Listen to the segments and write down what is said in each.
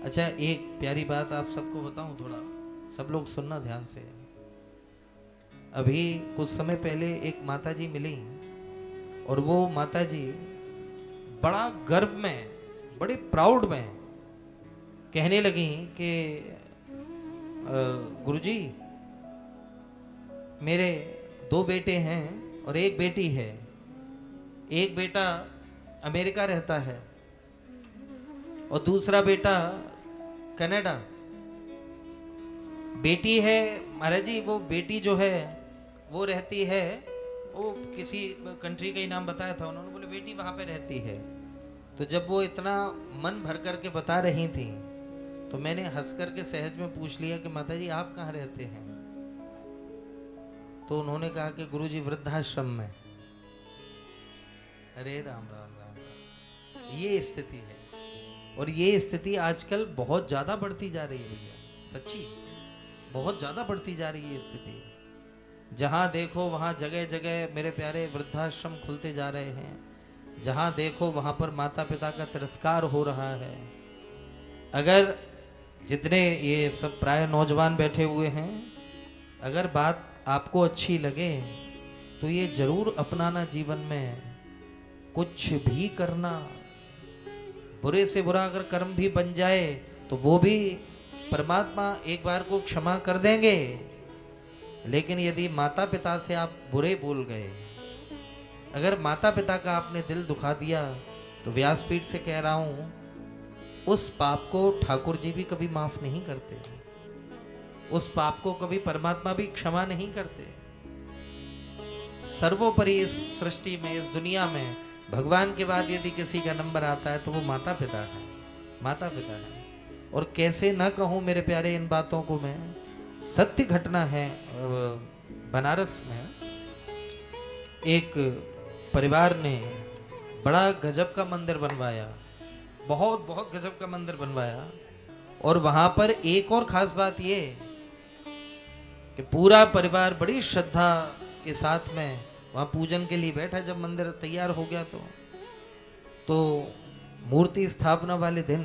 अच्छा, एक प्यारी बात आप सबको बताऊं, थोड़ा सब लोग सुनना ध्यान से। अभी कुछ समय पहले एक माता जी मिली और वो माता जी बड़ा गर्व में, बड़े प्राउड में कहने लगी कि गुरुजी, मेरे 2 बेटे हैं और एक बेटी है। एक बेटा अमेरिका रहता है और दूसरा बेटा कनाडा। बेटी है महाराज जी, वो बेटी जो है वो रहती है, वो किसी कंट्री का ही नाम बताया था उन्होंने, बोले बेटी वहां पे रहती है। तो जब वो इतना मन भर करके बता रही थी तो मैंने हंस करके सहज में पूछ लिया कि माता जी आप कहाँ रहते हैं? तो उन्होंने कहा कि गुरुजी वृद्धाश्रम में। अरे राम राम राम राम, ये स्थिति है। और ये स्थिति आजकल बहुत ज्यादा बढ़ती जा रही है भैया, सच्ची बहुत ज्यादा बढ़ती जा रही है स्थिति। जहां देखो वहां जगह जगह मेरे प्यारे वृद्धाश्रम खुलते जा रहे हैं। जहां देखो वहां पर माता पिता का तिरस्कार हो रहा है। अगर जितने ये सब प्राय नौजवान बैठे हुए हैं, अगर बात आपको अच्छी लगे तो ये जरूर अपनाना जीवन में। कुछ भी करना, बुरे से बुरा अगर कर्म भी बन जाए तो वो भी परमात्मा एक बार को क्षमा कर देंगे। लेकिन यदि माता पिता से आप बुरे बोल गए, अगर माता पिता का आपने दिल दुखा दिया, तो व्यासपीठ से कह रहा हूं, उस पाप को ठाकुर जी भी कभी माफ नहीं करते, उस पाप को कभी परमात्मा भी क्षमा नहीं करते। सर्वोपरि इस सृष्टि में, इस दुनिया में भगवान के बाद यदि किसी का नंबर आता है तो वो माता पिता है, माता पिता है। और कैसे न कहूं मेरे प्यारे इन बातों को मैं, सत्य घटना है। बनारस में एक परिवार ने बड़ा गजब का मंदिर बनवाया, बहुत बहुत गजब का मंदिर बनवाया। और वहां पर एक और खास बात ये कि पूरा परिवार बड़ी श्रद्धा के साथ में वहां पूजन के लिए बैठा। जब मंदिर तैयार हो गया तो मूर्ति स्थापना वाले दिन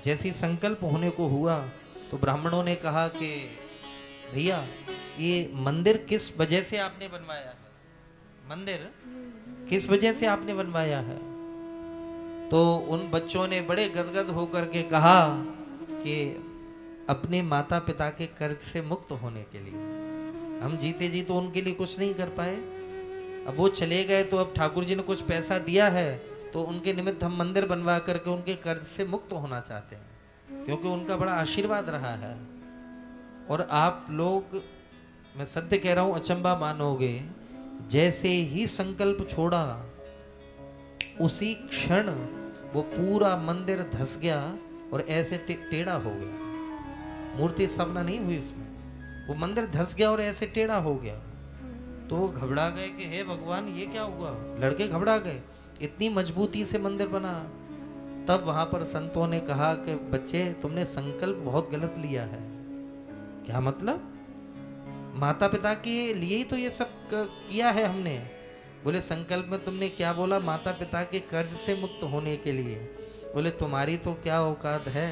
जैसी संकल्प होने को हुआ तो ब्राह्मणों ने कहा कि भैया ये मंदिर किस वजह से आपने बनवाया है, मंदिर किस वजह से आपने बनवाया है? तो उन बच्चों ने बड़े गदगद होकर के कहा कि अपने माता पिता के कर्ज से मुक्त होने के लिए। हम जीते जी तो उनके लिए कुछ नहीं कर पाए, अब वो चले गए तो अब ठाकुर जी ने कुछ पैसा दिया है तो उनके निमित्त हम मंदिर बनवा करके उनके कर्ज से मुक्त होना चाहते हैं, क्योंकि उनका बड़ा आशीर्वाद रहा है। और आप लोग, मैं सत्य कह रहा हूं, अचंबा मानोगे, जैसे ही संकल्प छोड़ा उसी क्षण वो पूरा मंदिर धंस गया और ऐसे टेढ़ा हो गया। मूर्ति स्थापना नहीं हुई इसमें, वो मंदिर धंस गया और ऐसे टेढ़ा हो गया। तो वो घबरा गए कि हे भगवान ये क्या हुआ। लड़के घबरा गए, इतनी मजबूती से मंदिर बना। तब वहां पर संतों ने कहा कि बच्चे तुमने संकल्प बहुत गलत लिया है। क्या मतलब? माता पिता के लिए ही तो ये सब किया है हमने। बोले संकल्प में तुमने क्या बोला? माता पिता के कर्ज से मुक्त होने के लिए। बोले तुम्हारी तो क्या औकात है।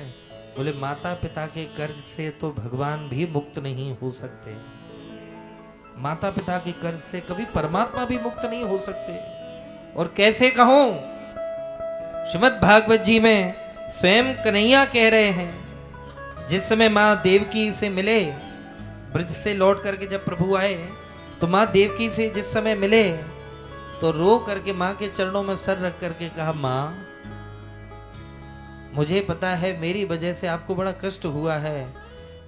बोले माता पिता के कर्ज से तो भगवान भी मुक्त नहीं हो सकते, माता पिता के कर्ज से कभी परमात्मा भी मुक्त नहीं हो सकते। और कैसे कहूं, श्रीमद् भागवत जी में स्वयं कन्हैया कह रहे हैं, जिस समय माँ देवकी से मिले, ब्रज से लौट करके जब प्रभु आए तो माँ देवकी से जिस समय मिले तो रो करके माँ के चरणों में सर रख करके कहा, माँ मुझे पता है मेरी वजह से आपको बड़ा कष्ट हुआ है,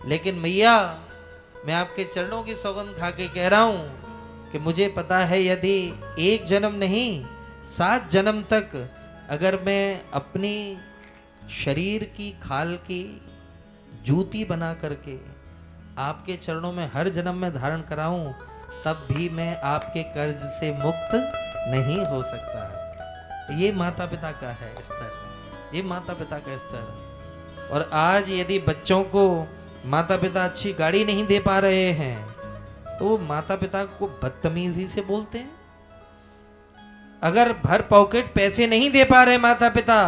लेकिन मैया मैं आपके चरणों की सौगंध खा के कह रहा हूं कि मुझे पता है यदि 1 जन्म नहीं 7 जन्म तक अगर मैं अपनी शरीर की खाल की जूती बना करके आपके चरणों में हर जन्म में धारण कराऊं, तब भी मैं आपके कर्ज से मुक्त नहीं हो सकता। ये माता पिता का है स्तर, ये माता पिता का स्तर। और आज यदि बच्चों को माता पिता अच्छी गाड़ी नहीं दे पा रहे हैं तो माता पिता को बदतमीजी से बोलते हैं। अगर भर पॉकेट पैसे नहीं दे पा रहे माता पिता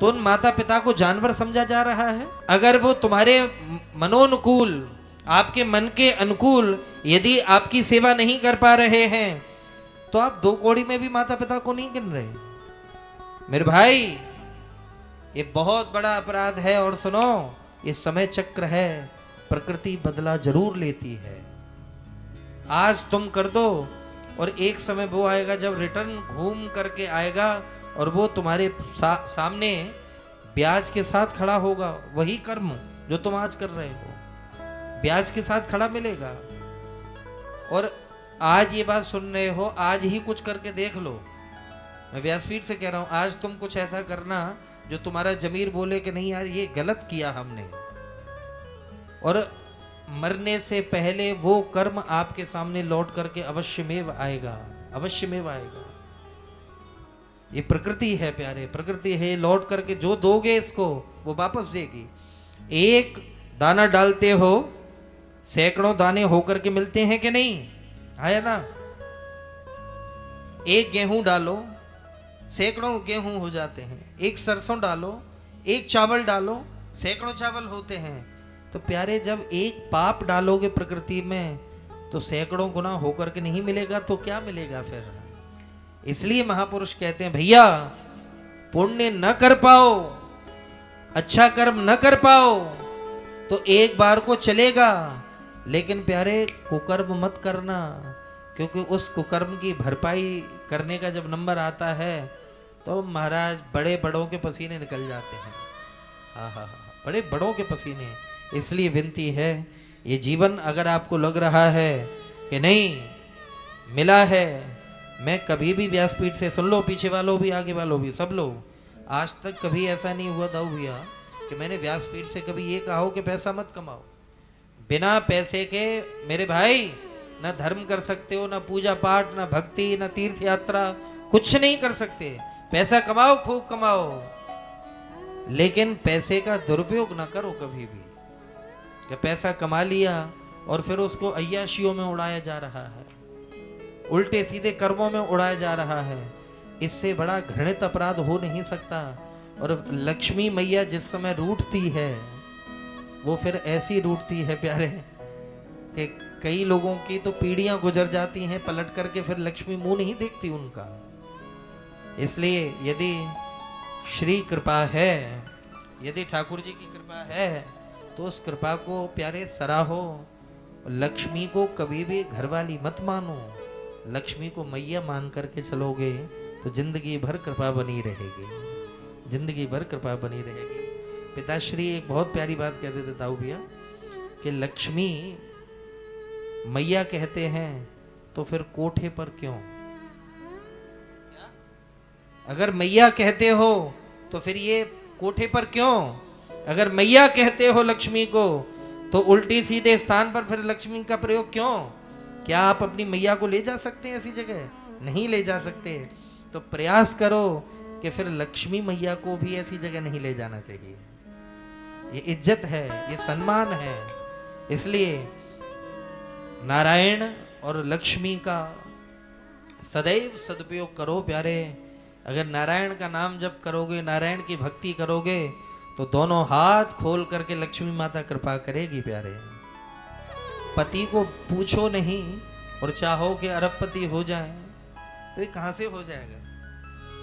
तो उन माता पिता को जानवर समझा जा रहा है? अगर वो तुम्हारे मनोनुकूल, आपके मन के अनुकूल यदि आपकी सेवा नहीं कर पा रहे हैं तो आप 2 कौड़ी में भी माता पिता को नहीं गिन रहे। मेरे भाई, ये बहुत बड़ा अपराध है। और सुनो, ये समय चक्र है, प्रकृति बदला जरूर लेती है। आज तुम कर दो और एक समय वो आएगा जब रिटर्न घूम करके आएगा और वो तुम्हारे सामने ब्याज के साथ खड़ा होगा। वही कर्म जो तुम आज कर रहे हो ब्याज के साथ खड़ा मिलेगा। और आज ये बात सुन रहे हो, आज ही कुछ करके देख लो। मैं व्यासपीठ से कह रहा हूं, आज तुम कुछ ऐसा करना जो तुम्हारा जमीर बोले कि नहीं यार ये गलत किया हमने। और मरने से पहले वो कर्म आपके सामने लौट करके अवश्यमेव आएगा, अवश्यमेव आएगा। ये प्रकृति है प्यारे, प्रकृति है। लौट करके जो दोगे इसको वो वापस देगी। एक दाना डालते हो, सैकड़ों दाने होकर के मिलते हैं कि नहीं? आया ना? एक गेहूं डालो, सैकड़ों गेहूं हो जाते हैं। एक सरसों डालो, एक चावल डालो, सैकड़ों चावल होते हैं। तो प्यारे, जब एक पाप डालोगे प्रकृति में तो सैकड़ों गुना होकर के नहीं मिलेगा तो क्या मिलेगा फिर? इसलिए महापुरुष कहते हैं, भैया पुण्य न कर पाओ, अच्छा कर्म न कर पाओ तो एक बार को चलेगा, लेकिन प्यारे कुकर्म मत करना, क्योंकि उस कुकर्म की भरपाई करने का जब नंबर आता है तो महाराज बड़े बड़ों के पसीने निकल जाते हैं। हाँ हाँ हाँ, बड़े बड़ों के पसीने। इसलिए विनती है, ये जीवन अगर आपको लग रहा है कि नहीं मिला है, मैं कभी भी व्यासपीठ से, सुन लो पीछे वालों भी आगे वालों भी, सब लोग, आज तक कभी ऐसा नहीं हुआ दाऊ भैया कि मैंने व्यासपीठ से कभी ये कहा हो कि पैसा मत कमाओ। बिना पैसे के मेरे भाई ना धर्म कर सकते हो, ना पूजा पाठ, ना भक्ति, ना तीर्थ यात्रा, कुछ नहीं कर सकते। पैसा कमाओ, खूब कमाओ, लेकिन पैसे का दुरुपयोग ना करो कभी भी। कि पैसा कमा लिया और फिर उसको अय्याशियों में उड़ाया जा रहा है, उल्टे सीधे कर्मों में उड़ाया जा रहा है। इससे बड़ा घृणित अपराध हो नहीं सकता। और लक्ष्मी मैया जिस समय रूठती है वो फिर ऐसी रूठती है प्यारे कि कई लोगों की तो पीढ़ियां गुजर जाती हैं पलट करके, फिर लक्ष्मी मुंह नहीं देखती उनका। इसलिए यदि श्री कृपा है, यदि ठाकुर जी की कृपा है तो उस कृपा को प्यारे सराहो। लक्ष्मी को कभी भी घरवाली मत मानो, लक्ष्मी को मैया मान करके चलोगे तो जिंदगी भर कृपा बनी रहेगी, जिंदगी भर कृपा बनी रहेगी। पिताश्री एक बहुत प्यारी बात कहते थे ताऊ भैया कि लक्ष्मी मैया कहते हैं तो फिर कोठे पर क्यों? अगर मैया कहते हो तो फिर ये कोठे पर क्यों? अगर मैया कहते हो लक्ष्मी को तो उल्टी सीधे स्थान पर फिर लक्ष्मी का प्रयोग क्यों? क्या आप अपनी मैया को ले जा सकते हैं ऐसी जगह? नहीं ले जा सकते। तो प्रयास करो कि फिर लक्ष्मी मैया को भी ऐसी जगह नहीं ले जाना चाहिए। ये इज्जत है, ये सम्मान है। इसलिए नारायण और लक्ष्मी का सदैव सदुपयोग करो प्यारे। अगर नारायण का नाम जप करोगे, नारायण की भक्ति करोगे तो दोनों हाथ खोल करके लक्ष्मी माता कृपा करेगी प्यारे। पति को पूछो नहीं और चाहो कि अरबपति हो जाए तो ये कहां से हो जाएगा?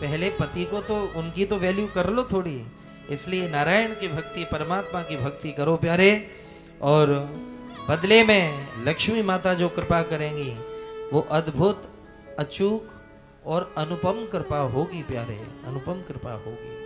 पहले पति को तो, उनकी तो वैल्यू कर लो थोड़ी। इसलिए नारायण की भक्ति, परमात्मा की भक्ति करो प्यारे, और बदले में लक्ष्मी माता जो कृपा करेंगी वो अद्भुत, अचूक और अनुपम कृपा होगी प्यारे, अनुपम कृपा होगी।